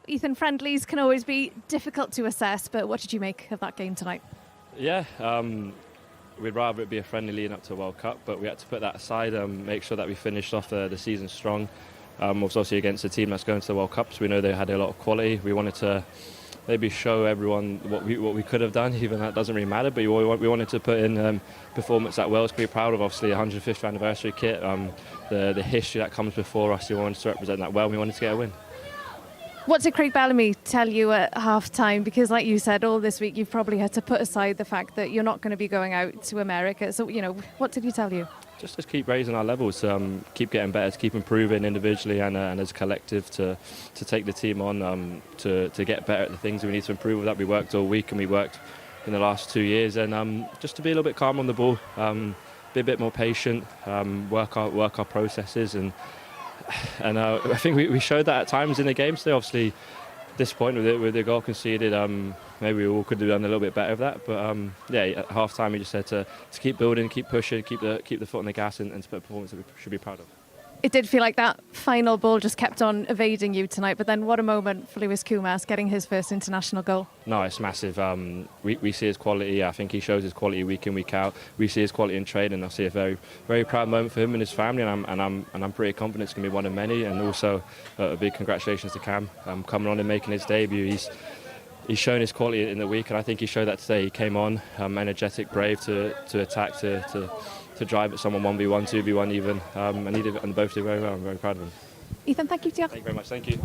Ethan, friendlies can always be difficult to assess, but what did you make of that game tonight? Yeah, we'd rather it be a friendly leading up to a World Cup, but we had to put that aside and make sure that we finished off the season strong. Obviously against a team that's going to the World Cup, so we know they had a lot of quality. We wanted to maybe show everyone what we could have done, even that doesn't really matter, but we wanted to put in performance that Wales could be proud of. Obviously 150th anniversary kit, the history that comes before us, we wanted to represent that well, and we wanted to get a win. What did Craig Bellamy tell you at half-time? Because like you said, all this week you've probably had to put aside the fact that you're not going to be going out to America. So, what did he tell you? Just to keep raising our levels, keep getting better, to keep improving individually and as a collective to take the team on, to get better at the things we need to improve with that. We worked all week and we worked in the last 2 years, and just to be a little bit calm on the ball, be a bit more patient, work our processes, and I think we showed that at times in the game. So obviously disappointed with the goal conceded. Maybe we all could have done a little bit better of that. But at half time we just said to keep building, keep pushing, keep the foot on the gas, and to put a performance that we should be proud of. It did feel like that final ball just kept on evading you tonight, but then what a moment for Lewis Kumas getting his first international goal. No, it's massive. We see his quality. I think he shows his quality week in, week out. We see his quality in training. I see a very, very proud moment for him and his family, and I'm pretty confident it's going to be one of many. And also a big congratulations to Cam coming on and making his debut. He's shown his quality in the week, and I think he showed that today. He came on energetic, brave to attack, to drive at someone 1v1, 2v1 even, and he did it, and both did very well. I'm very proud of him. Ethan, thank you. Thank you very much. Thank you.